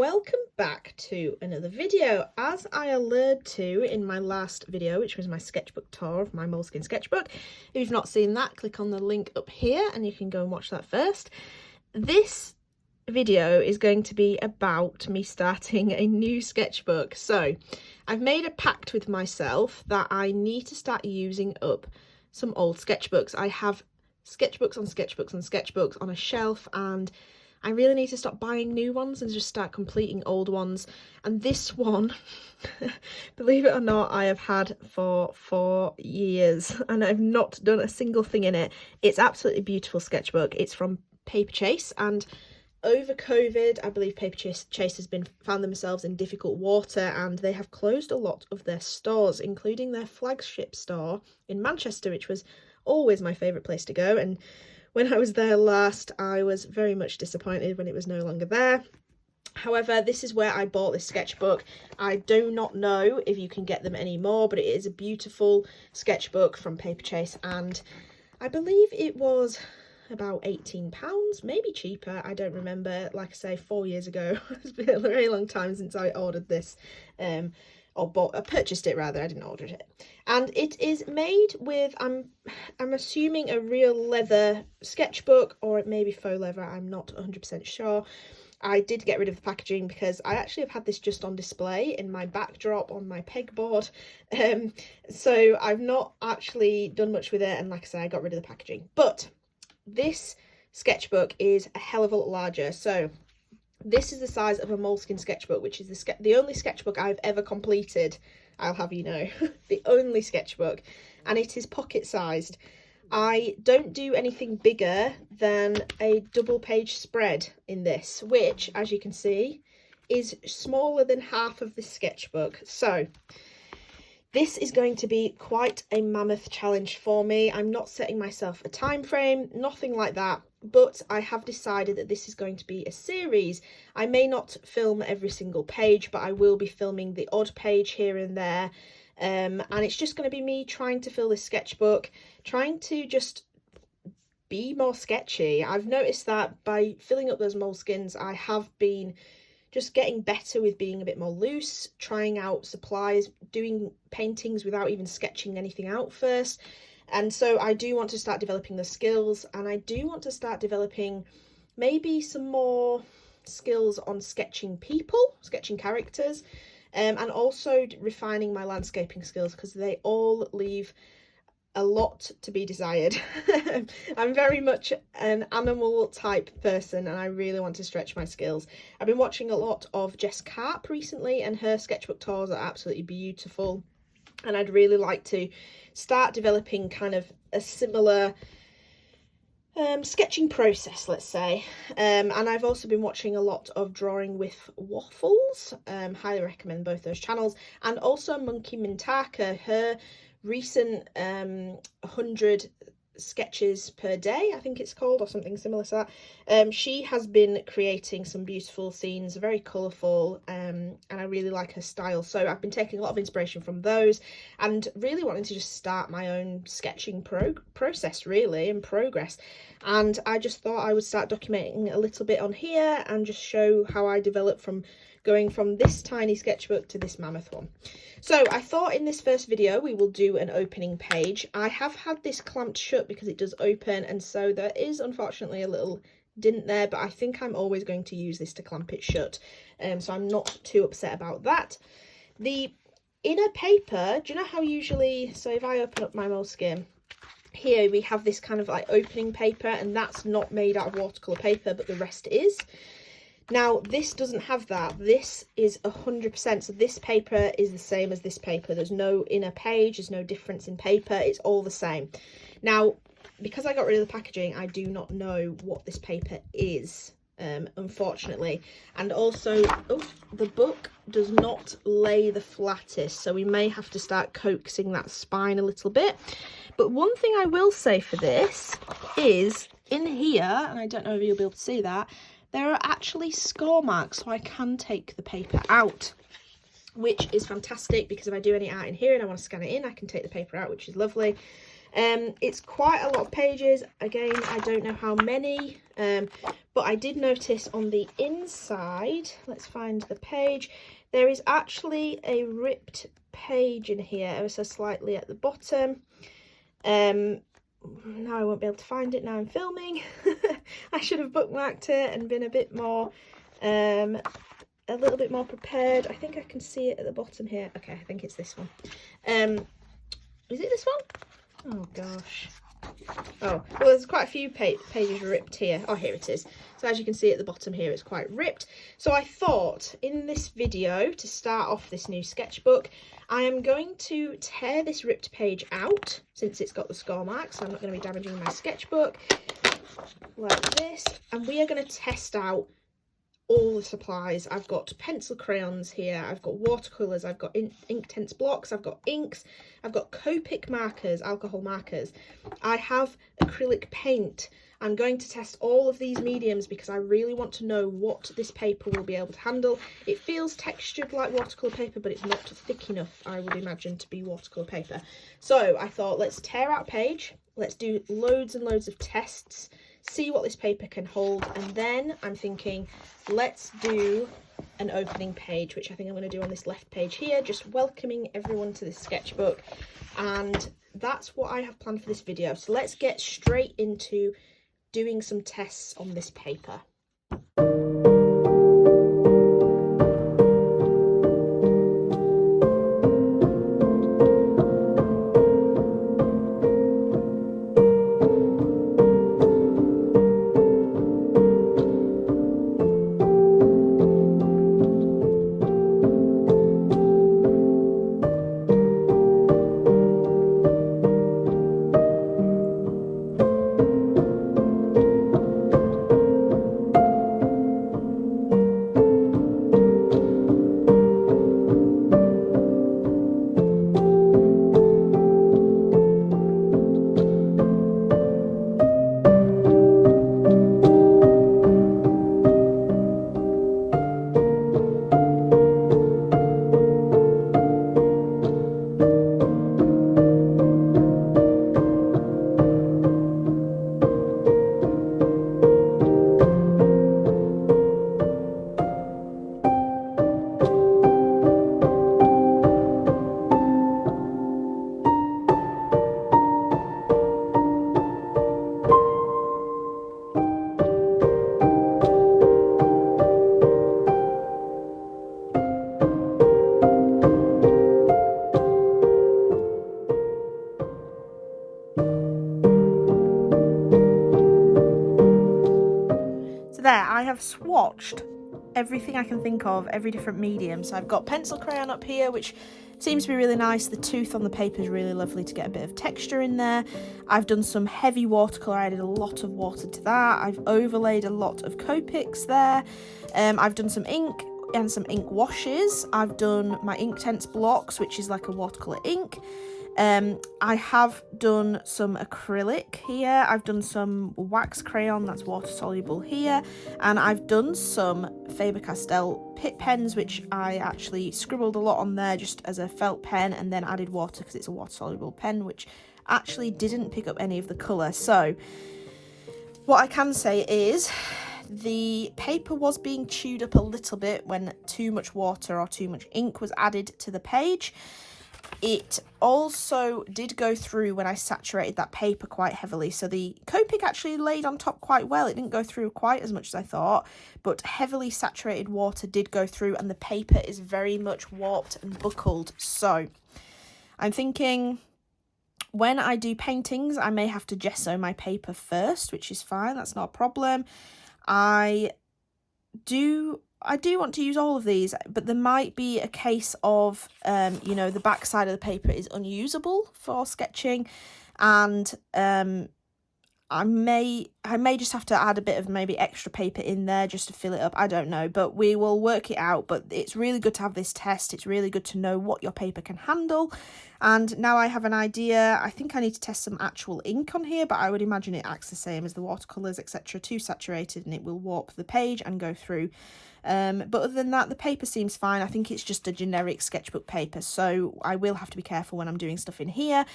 welcome back to another video. As I alluded to in my last video, which was my sketchbook tour of my Moleskine sketchbook, if you've not seen that, click on the link up here and you can go and watch that first. This video is going to be about me starting a new sketchbook. So I've made a pact with myself that I need to start using up some old sketchbooks. I have sketchbooks on sketchbooks on sketchbooks on a shelf, and I really need to stop buying new ones and just start completing old ones. And this one, believe it or not, I have had for 4 years and I've not done a single thing in it. It's absolutely beautiful sketchbook. It's from Paperchase, and over COVID, I believe Paperchase has found themselves in difficult water, and they have closed a lot of their stores, including their flagship store in Manchester, which was always my favourite place to go. And when I was there last, I was very much disappointed when it was no longer there. However, this is where I bought this sketchbook. I do not know if you can get them anymore, but it is a beautiful sketchbook from Paperchase, and I believe it was about £18, maybe cheaper. I don't remember. Like I say, 4 years ago. It's been a very long time since I ordered this. Or purchased it rather. I didn't order it. And it is made with, I'm assuming, a real leather sketchbook, or it may be faux leather. I'm not 100% sure. I did get rid of the packaging because I actually have had this just on display in my backdrop on my pegboard. So I've not actually done much with it, and like I say, I got rid of the packaging. But this sketchbook is a hell of a lot larger. So this is the size of a Moleskine sketchbook, which is the only sketchbook I've ever completed, I'll have you know. The only sketchbook, and it is pocket sized. I don't do anything bigger than a double page spread in this, which, as you can see, is smaller than half of this sketchbook. So this is going to be quite a mammoth challenge for me. I'm not setting myself a time frame, nothing like that, but I have decided that this is going to be a series. I may not film every single page, but I will be filming the odd page here and there. And it's just going to be me trying to fill this sketchbook, trying to just be more sketchy. I've noticed that by filling up those moleskins, I have been just getting better with being a bit more loose, trying out supplies, doing paintings without even sketching anything out first. And so I do want to start developing the skills, and I do want to start developing maybe some more skills on sketching people, sketching characters, and also refining my landscaping skills, because they all leave a lot to be desired. I'm very much an animal type person, and I really want to stretch my skills. I've been watching a lot of Jess Carp recently, and her sketchbook tours are absolutely beautiful, and I'd really like to start developing kind of a similar sketching process, let's say. And I've also been watching a lot of Drawing with Waffles. Highly recommend both those channels, and also Monkey Mintaka, her recent 100 sketches per day, I think it's called, or something similar to that. She has been creating some beautiful scenes, very colourful, and I really like her style. So I've been taking a lot of inspiration from those, and really wanting to just start my own sketching process, really, and progress. And I just thought I would start documenting a little bit on here and just show how I developed from going from this tiny sketchbook to this mammoth one. So I thought in this first video we will do an opening page. I have had this clamped shut because it does open, and so there is unfortunately a little dint there, but I think I'm always going to use this to clamp it shut, so I'm not too upset about that. The inner paper, do you know how usually, so if I open up my Moleskine, here we have this kind of like opening paper, and that's not made out of watercolour paper, but the rest is. Now, this doesn't have that. This is 100%. So this paper is the same as this paper. There's no inner page. There's no difference in paper. It's all the same. Now, because I got rid of the packaging, I do not know what this paper is, unfortunately. And also, the book does not lay the flattest, so we may have to start coaxing that spine a little bit. But one thing I will say for this is, in here, and I don't know if you'll be able to see that, there are actually score marks, so I can take the paper out, which is fantastic, because if I do any art in here and I want to scan it in, I can take the paper out, which is lovely. It's quite a lot of pages. Again, I don't know how many, but I did notice on the inside, let's find the page, there is actually a ripped page in here ever so slightly at the bottom. Now I won't be able to find it, now I'm filming. I should have bookmarked it and been a bit more a little bit more prepared. I think I can see it at the bottom here. Okay, I think it's this one. Is it this one? Oh gosh. Oh, well, there's quite a few pages ripped here. Oh, here it is. So as you can see at the bottom here, it's quite ripped. So I thought in this video, to start off this new sketchbook, I am going to tear this ripped page out, since it's got the score marks, so I'm not going to be damaging my sketchbook, like this. And we are going to test out all the supplies. I've got pencil crayons here, I've got watercolours, I've got Inktense blocks, I've got inks, I've got Copic markers, alcohol markers, I have acrylic paint. I'm going to test all of these mediums because I really want to know what this paper will be able to handle. It feels textured like watercolour paper, but it's not thick enough, I would imagine, to be watercolour paper. So I thought, let's tear out a page, let's do loads and loads of tests, see what this paper can hold, and then I'm thinking, let's do an opening page, which I think I'm going to do on this left page here, just welcoming everyone to this sketchbook. And that's what I have planned for this video. So let's get straight into doing some tests on this paper. There, I have swatched everything I can think of, every different medium. So I've got pencil crayon up here, which seems to be really nice. The tooth on the paper is really lovely to get a bit of texture in there. I've done some heavy watercolour, I added a lot of water to that. I've overlaid a lot of Copics there. I've done some ink and some ink washes. I've done my Inktense blocks, which is like a watercolour ink. I have done some acrylic here, I've done some wax crayon, that's water soluble here, and I've done some Faber-Castell Pitt pens, which I actually scribbled a lot on there just as a felt pen and then added water because it's a water soluble pen, which actually didn't pick up any of the colour. So what I can say is the paper was being chewed up a little bit when too much water or too much ink was added to the page. It also did go through when I saturated that paper quite heavily. So the Copic actually laid on top quite well. It didn't go through quite as much as I thought, but heavily saturated water did go through and the paper is very much warped and buckled. So I'm thinking when I do paintings, I may have to gesso my paper first, which is fine. That's not a problem. I do want to use all of these, but there might be a case of, you know, the back side of the paper is unusable for sketching, and I may just have to add a bit of maybe extra paper in there just to fill it up. I don't know, but we will work it out. But it's really good to have this test. It's really good to know what your paper can handle. And now I have an idea. I think I need to test some actual ink on here, but I would imagine it acts the same as the watercolours, etc. Too saturated and it will warp the page and go through. But other than that, the paper seems fine. I think it's just a generic sketchbook paper, so I will have to be careful when I'm doing stuff in here.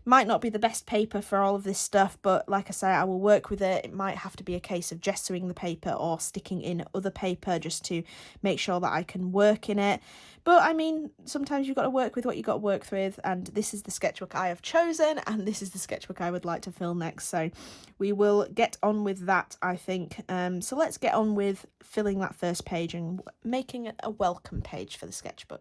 Might not be the best paper for all of this stuff, but like I say, I will work with it. paper, it might have to be a case of gessoing the paper or sticking in other paper just to make sure that I can work in it. But I mean, sometimes you've got to work with what you've got to work with, and this is the sketchbook I have chosen, and this is the sketchbook I would like to fill next, so we will get on with that, I think. So let's get on with filling that first page and making it a welcome page for the sketchbook.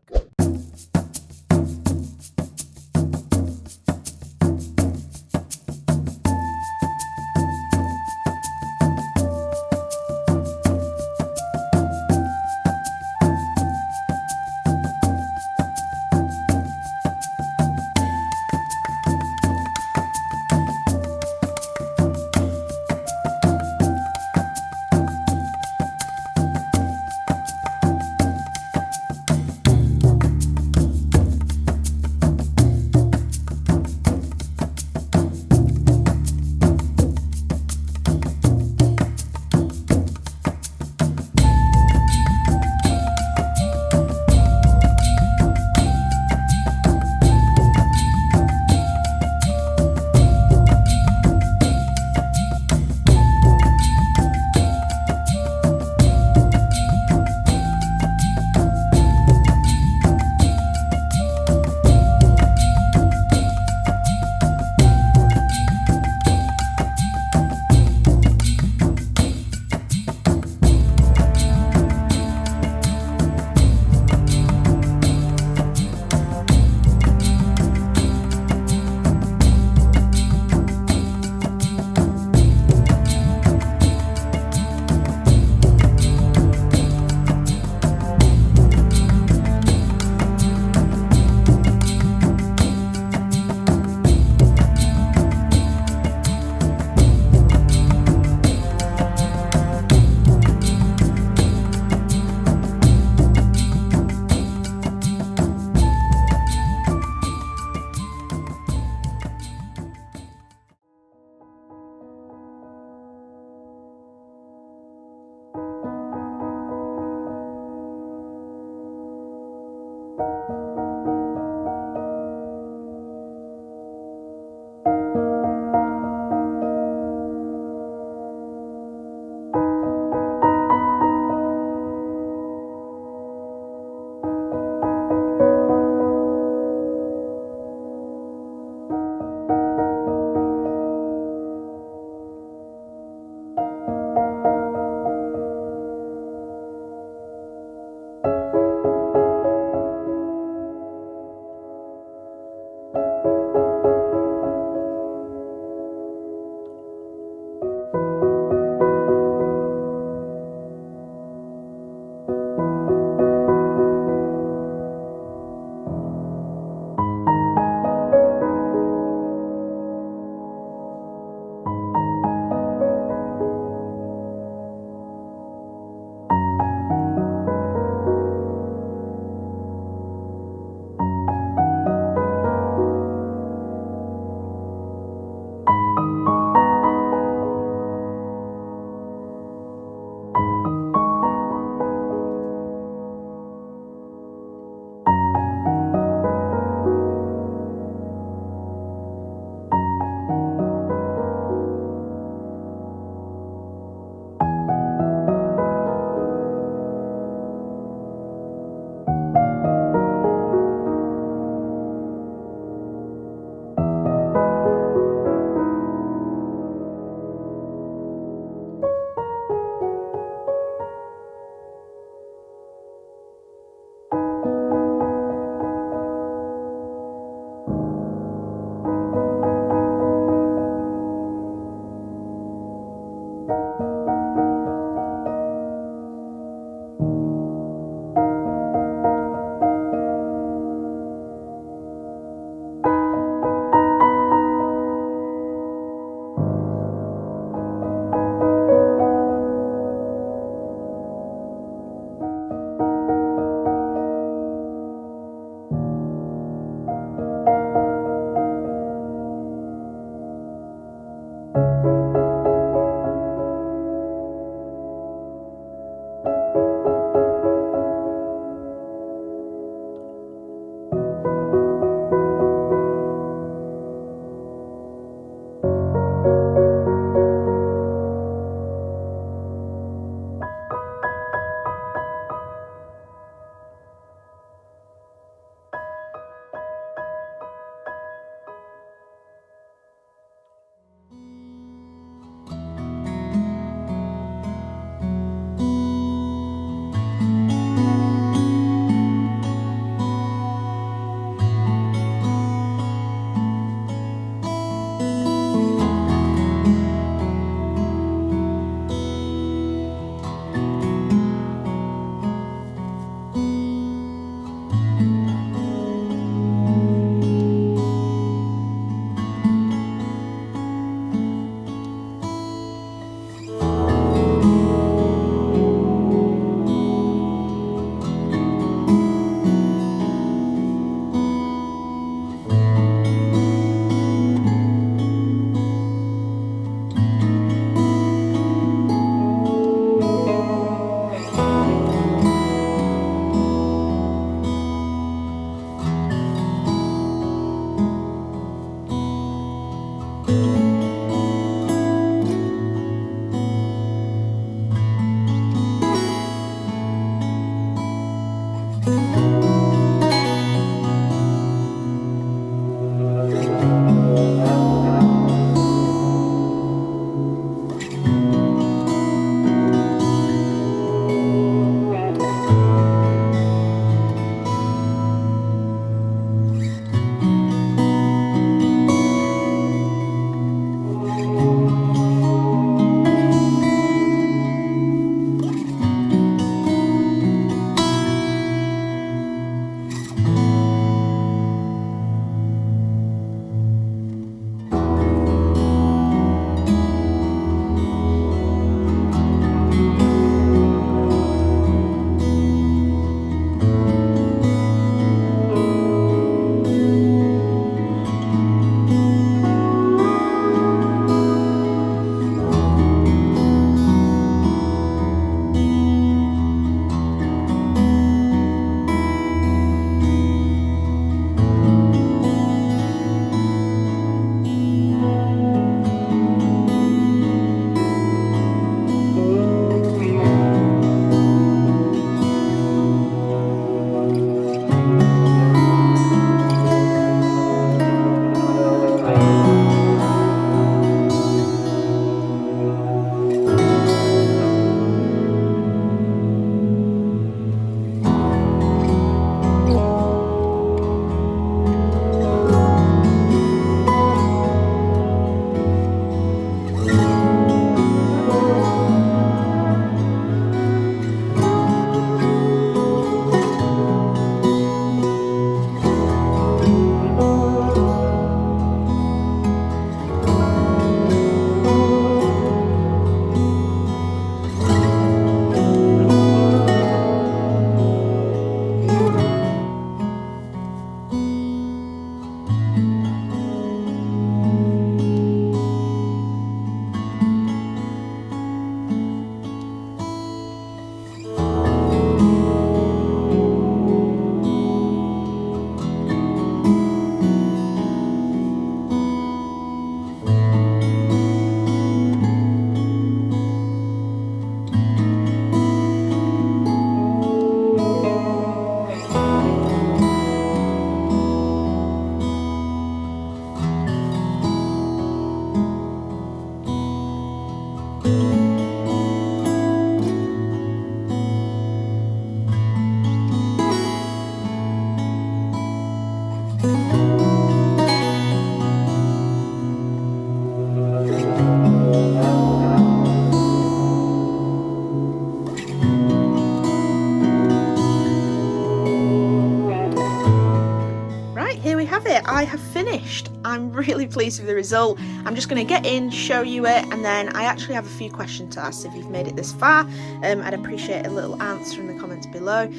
I'm really pleased with the result. I'm just going to get in, show you it, and then I actually have a few questions to ask. If you've made it this far, I'd appreciate a little answer in the comments below.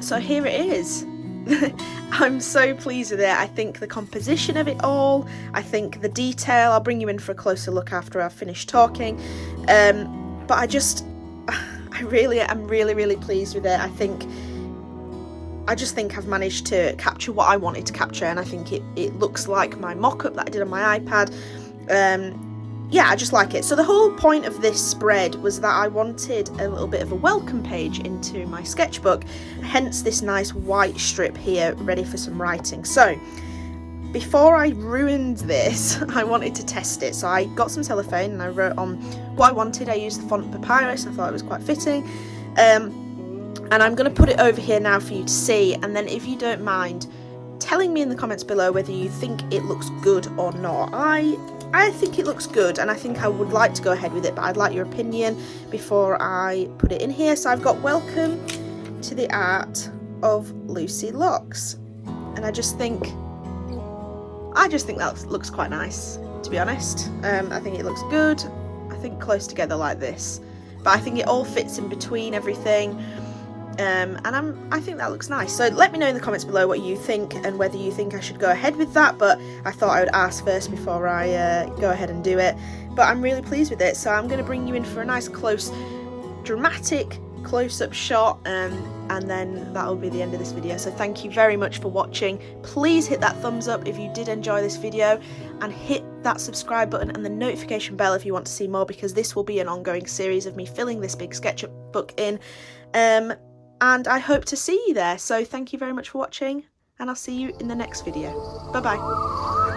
So here it is. I'm so pleased with it. I think the composition of it all, I think the detail, I'll bring you in for a closer look after I've finished talking, but I'm really pleased with it. I just think I've managed to capture what I wanted to capture, and I think it looks like my mock-up that I did on my iPad. Yeah, I just like it. So the whole point of this spread was that I wanted a little bit of a welcome page into my sketchbook, hence this nice white strip here ready for some writing. So before I ruined this, I wanted to test it. So I got some cellophane and I wrote on what I wanted. I used the font Papyrus. I thought it was quite fitting. And I'm going to put it over here now for you to see, and then if you don't mind telling me in the comments below whether you think it looks good or not. I think it looks good, and I think I would like to go ahead with it, but I'd like your opinion before I put it in here. So I've got welcome to the art of Lucy Locks, and I just think that looks quite nice, to be honest. I think it looks good. I think close together like this, but I think it all fits in between everything. And I think that looks nice. So let me know in the comments below what you think and whether you think I should go ahead with that, but I thought I would ask first before I go ahead and do it. But I'm really pleased with it, so I'm going to bring you in for a nice close dramatic close-up shot, and then that'll be the end of this video. So thank you very much for watching. Please hit that thumbs up if you did enjoy this video, and hit that subscribe button and the notification bell if you want to see more, because this will be an ongoing series of me filling this big sketchbook in. And I hope to see you there. So thank you very much for watching, and I'll see you in the next video. Bye bye.